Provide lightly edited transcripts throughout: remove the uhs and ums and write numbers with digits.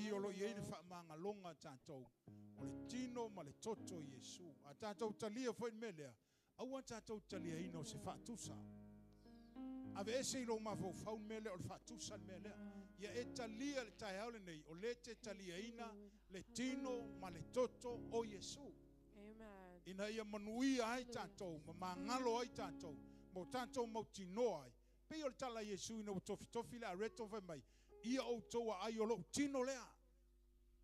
i olo i le whamangalonga tātou. O le tino ma le toto Yesu. A tātou talia fo in melea. Aua tātou talia ino se whaatusa. Ave ese ilo mafo faun mele o le whaatusa melea. Ia e talia le tai haole nei. O le te talia ina le tino ma le toto o Yesu. Amen. Ina ia manuia ai tātou. Ma mangalo ai tātou. Mo tātou mau tinoa ai. Pei o le tala Yesu ina o tofi le areto fe mai. Ia o toa ai o lo tino lea.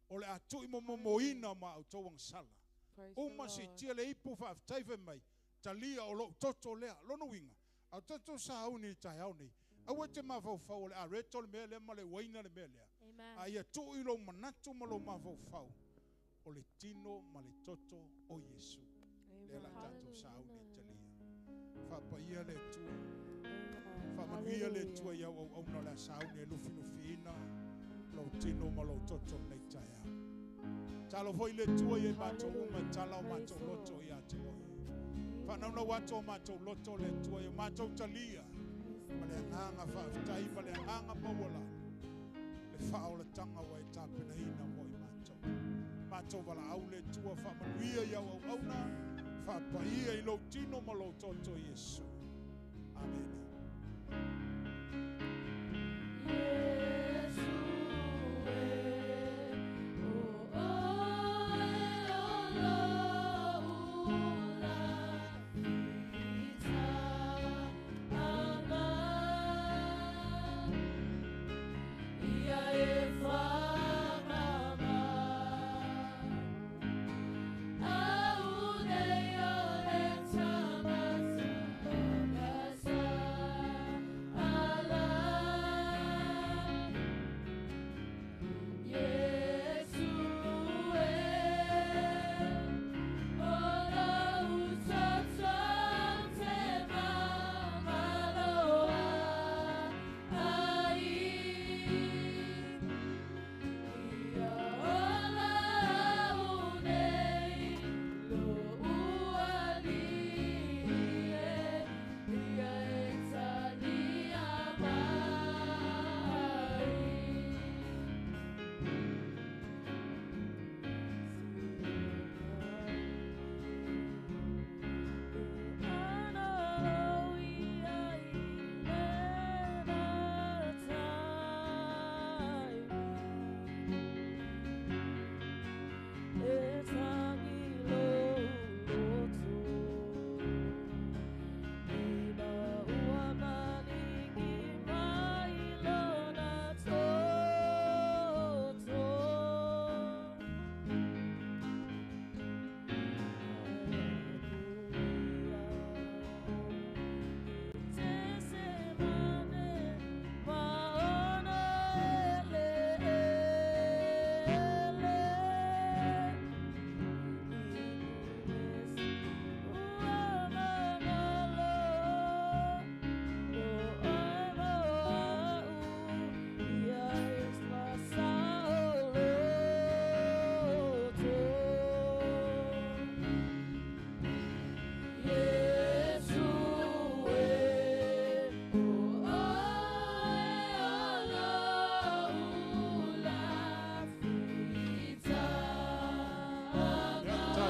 O le atu i momoina ma o toa sala. Uma si tia le ipu whaaftai fe mai. Talia o lo toto lea. Lono winga. Au toto sa au ni tai au ni. Aua te mawhau le areto le mea lea ma le waina le mea lea. A ia tu i lo manatu ma lo mawhau. O le tino ma le toto o Yesu. Le la tato sa au ni talia. Whapa ia le tua. Whamanuia le tua iau au na la sa au ni lufi ina. Lo tino ma lo toto nei tai au. Talo foi le tua i mato uma tala o mato loto i ate oi. Whanauna wato mato loto le tua i mato talia. Ma le anganga whaaftai ma le anganga mawala. Le whao le tanga wai tāpina ina mo i mato. Mato wala au le tua whamanuia iau au na. Whapaia i lo tino ma lo toto Yesu. Amen.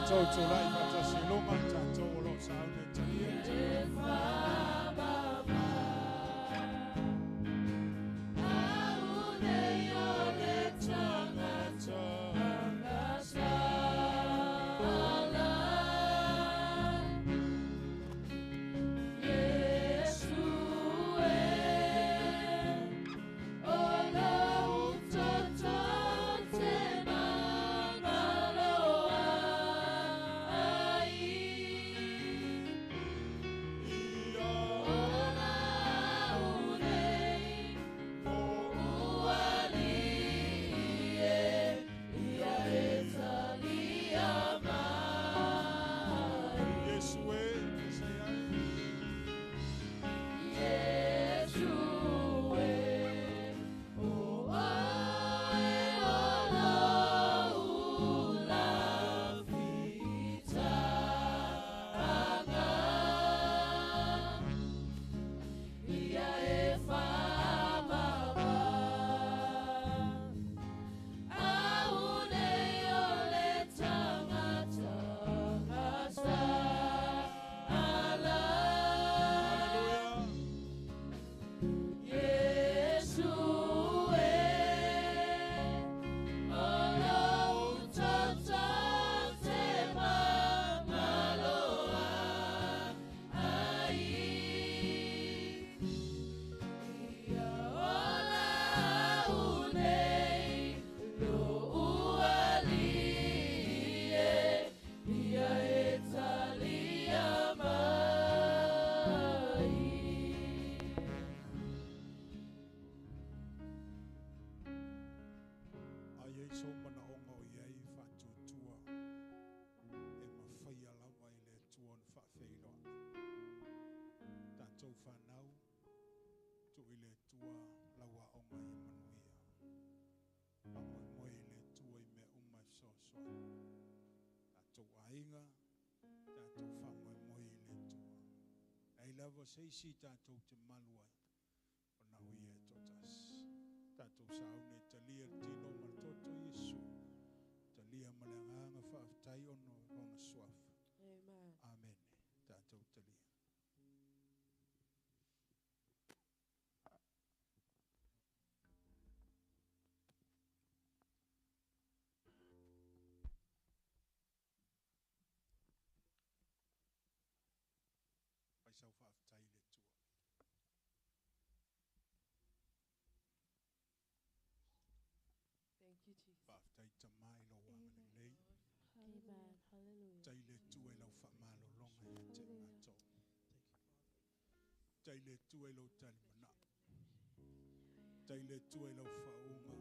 Toto lai mata silonga tato lo saune talia. so mana onga o iai whatutua e mawhaia lawa i le tuon whawheilo. Tātou whanau tu i le tua lawa onga i manuia. Pamoe moe i le tua i me umai sosoa. Tātou ainga, tātou whamoe moe i le tua. Ei lava seisi tātou te maluai o na hui e totas. Tātou saune talia tino matoto Yesu. Talia malanganga whaaftai ono rona suaf. Amen. Amen. Tātou talia. Pai sau whaaftai le tua. Thank you, Jesus. Whaaftai tamai lo wangani lei. Amen. Hallelujah. Tai le tua i lau whamalo longa i te mato. Tai le tua i lau tali mana. Tai le tua i lau whaunga.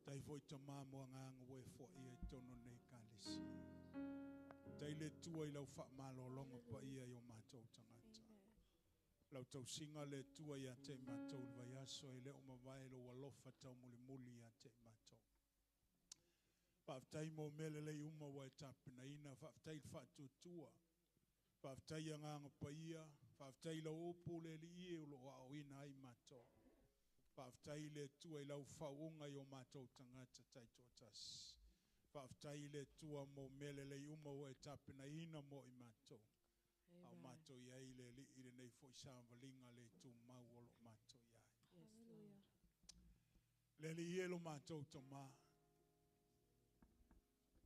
Tai voi tamamo anganga we fo ia i tono nei kalisi. Tai le tua i lau whamalo longa pa ia i o matou tangata. Lau tau singa le tua i a te matou vai aso i le o mawai lo walofa tau muli muli i a te matou. Whaaftai mo mele lei uma wai tapina ina, whaaftai whaatutua. Whaaftai anganga pa ia, whaaftai lau opo le li ie ulo au ina ai matou. Whaaftai le tua i lau whaunga i o matou tangata taitotas. Whaaftai le tua mo mele lei uma wai tapina ina mo i matou. Au matou iai le li i le nei fo isavalinga le tu mau olo matou iai. Yes, Lord. Le li ie lo matou tama.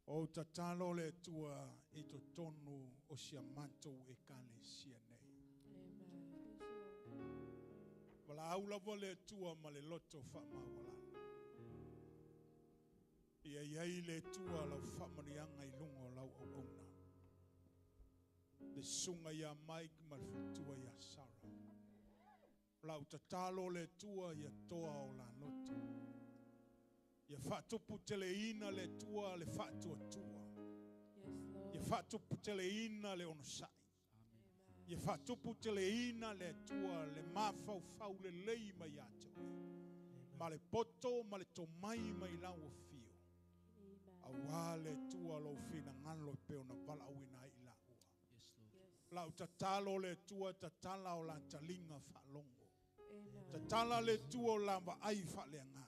O tatalo le tua i to tonu o sia matou e kale sia nei. Amen. Wala aula le tua ma le loto wha mawala. Ia iai le tua lau wha manianga i lungo lau o ona. Le sunga ia Mike ma le futua ia Sarah. Lau tatalo le tua ia toa o la loto. Ia whatupu teleina le tua le whatua tua. Yes, Lord. Ia whatupu teleina le onosai. Ia whatupu teleina le tua le mawhau whau le lei mai ato. Ma le poto ma le tomai mai lau o fio. Awa le tua lo fina ngalo peo na vala awina i la ua. Lau tatalo le tua tatala o la talinga whalongo. Tatala le tua o la wa ai whaleanganga.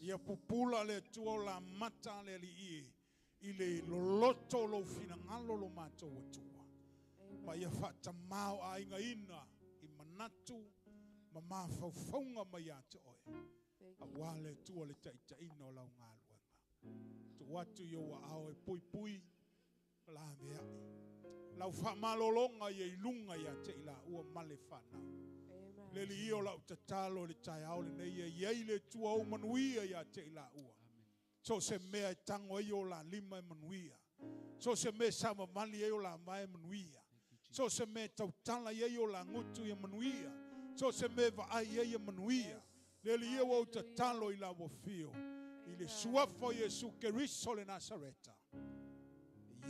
Ia pupula le tua o la mata le li ie. I le loloto lo fina ngalo lo mato o tua. Pa ia whatamau a inga ina i manatu ma mawhauwhaunga mai ate oe. A wale tua le taita ina o lau ngā luenga. Tu watu yo wa ao e pui pui la mea. Lau whamalolonga i lunga i ate ila ua male whanau. Le li io lau tatalo le tai ao le nei iei le tua o manuia i ate ila ua. So se mea i tango i o la lima i manuia. So se mea sama mali i o la mai manuia. So se me tautala i o la ngutu i manuia. So se me va ai i manuia. Le li io o tatalo i la wafio. I le suafo Yesu Keriso le Nasareta.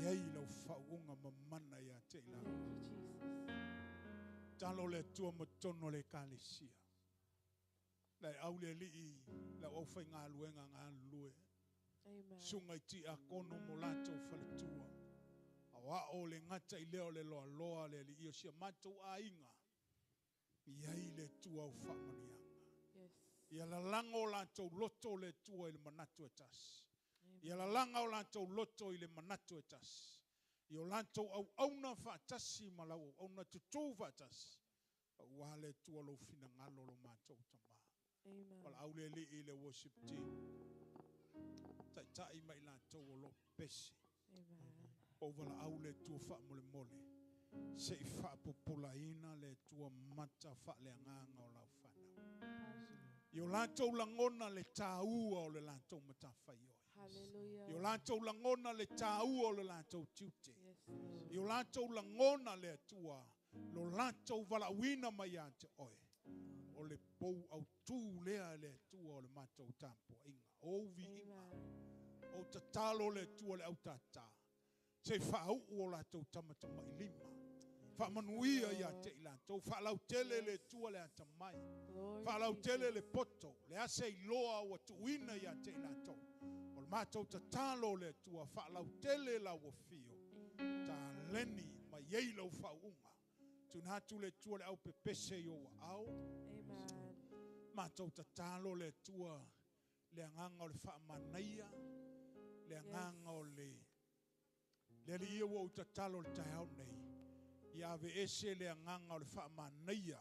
Iei lau whaunga mamana i ate ila ua. Talo le tua matono le kalesia. Lai au le lii, la au whai ngā luenga ngā lue. Sunga i ti a kono mo lato whalitua. Awa o le ngata i leo le loa loa le li o sia matou a inga. Iai le tua au whamanianga. Ia la langa o lato loto le tua i le manatu e tas. Ia la langa o lato loto i le manatu e tas. Ia lato au auna whaatasi malau, auna tutu whaatasi. Wa le tua lo fina ngalo lo matou tama. Wala au le li i le worship team. Tai mai lato o lo pesi. O wala au le tua wha mole mole. Se i wha popula ina le tua mata wha le anganga o lau whanau. Io lato langona le tāua o le lato matawhai oi. Io lato langona le tāua o le lato tiute. Io lato langona le tua lo lato valawina mai ante oi. O le pou au tū lea le tua o le mātou tāpo inga. O vi inga. O ta talo le tua le au tata. Se whau o la tau tamatama I lima. Whamanuia ia te ilantou. Whalau tele le tua le atamai. Whalau tele le poto. Le ase I loa o tuina ia te ilantou. O le mātou ta talo le tua. Whalau tele la o fio. Ta leni ma yei lau whaunga. Tunatu le tua le au pepese yo au. Mātou ta talo le tua. Le anganga o le whaamanaia. Le anganga o le ia o ta talo le tae au nei. Ia ave ese le anganga o le whaamanaia.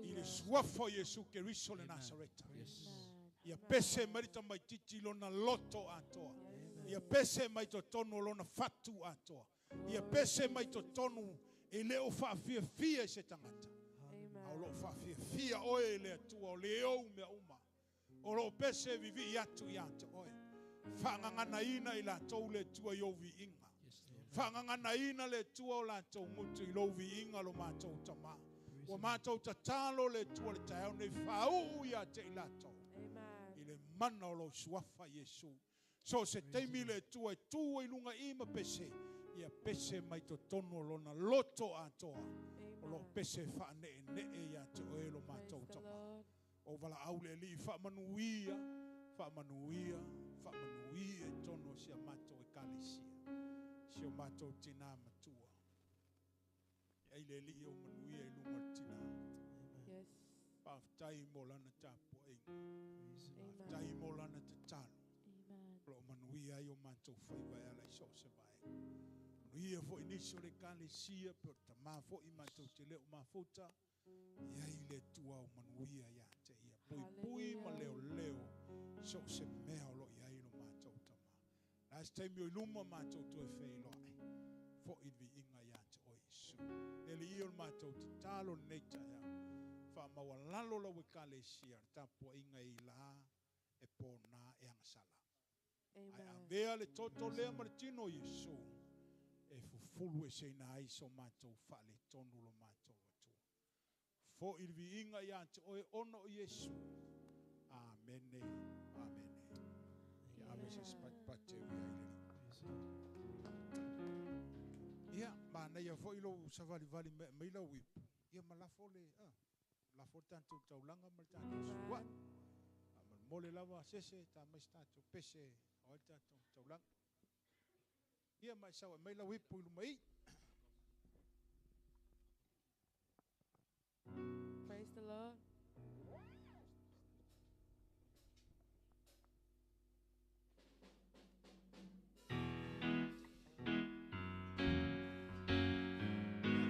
I le suafa Yesu Keriso le Nasareta. Ia pese marita mai titi lona loto atoa. Ia pese mai to tonu lona fatu atoa. Ia pese mai to tonu e leo whaafia fia se tangata. Au lo whaafia fia oe le atua o leo mea uma. O lo pese vivi atu I ata oe. Whangangana ina I la tau le tua yovi inga. Whangangana ina le tua o la tau mutu I lovi inga lo mātou tama. O mātou ta talo le tua le taeo ne whau ia te I la tau. I le mana o lo suafa Yesu. So se teimi le tua e tua I lunga ima pese. Ia pese mai to tono lo na loto atoa. O lo pese whaane e ne e ia te oe lo mātou tama. O wala aule li whaamanuia. Whaamanuia e tono sia mātou e kalesia. Sia mātou tina matua. Ei le li o manuia I lunga tina. Paftai mo lana tapu e. Paftai mo lana tatalo. Lo manuia I o mātou whaiwai ala I so se vai. Manuia fo iniso le kalesia per tamā fo I mātou te leo mafota. Iai le tua o manuia ia te ia. Pui ma leo leo. So se mea o lo iai no mātou tama. Last time yo iluma mātou tu e whei loai. Fo idvi inga ia te o Isu. Ele I o mātou te talo neita ia. Wha maua lalo la wekale sia. Tapo inga I la e pōna e angasala. Ai a vea le toto lea maritino Isu. E fufulu e se na aiso mātou whale tonu lo mātou atu. Fo idvi inga ia te o e ono Isu. Amene. Ia avese spatpate ia mana ia fo ilo savali vali me ila whip. Ia malafo le lafo tanto taulanga mal tanto suat. Amal mole lava sese ta mai stato pese o tanto taulanga. Ia mai sawa me ila whip ilo mai. Praise the Lord.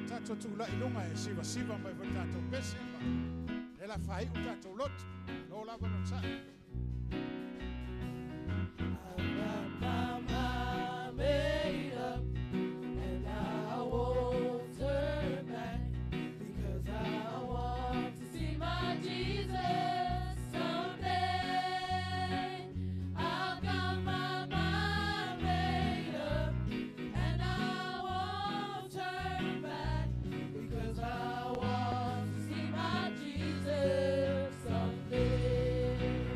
Tato tu la ilunga e siva mai for tato pese ma e la fai un tato lot lo lava non sa. Made up, and I won't turn back because I want to see my Jesus someday. I've got my mind made up, and I won't turn back because I want to see my Jesus someday.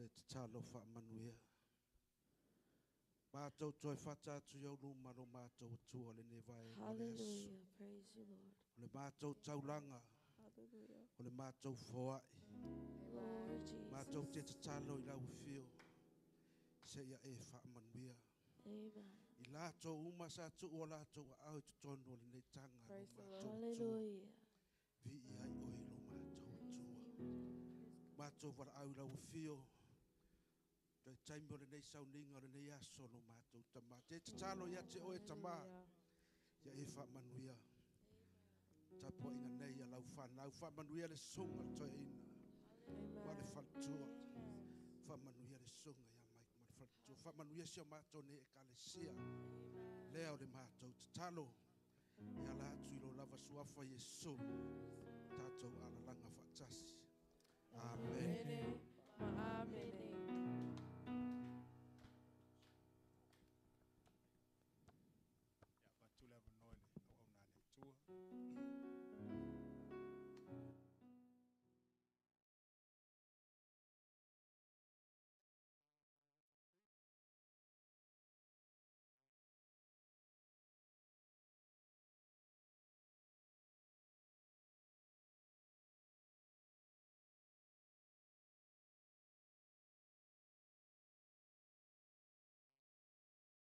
le te talo wha manuia. Mātou toi whata atu iau no mano mātou tua le ne vai o le asu. Hallelujah. Praise you, Lord. O le mātou taulanga, Hallelujah. o le mātou whoai. Lord Mātou te Jesus. te talo i lau whio. Se ia e wha manuia. Amen. I lātou uma sa tu o lātou au i tutono le nei tanga no Praise the mātou Lord. tua. Hallelujah. Vi i ai oi lo mātou tua. Mātou wara au lau whio. Toi taimi o le nei sauninga o le nei aso no mātou tama. Te te talo ia te oe tama. Hallelujah. Ia e wha manuia. Tapo ina nei a lau whanau. Wha manuia le sunga le toi ina. Ma le Amen. whantua. Wha manuia le sunga ia mai. Ma le whantua. Wha manuia sia mātou ne e kalesia. Lea o le mātou te talo. E ala atu ilo lava suafa Yesu. Tātou ala langa whatasi. Amen. Amen. Amen.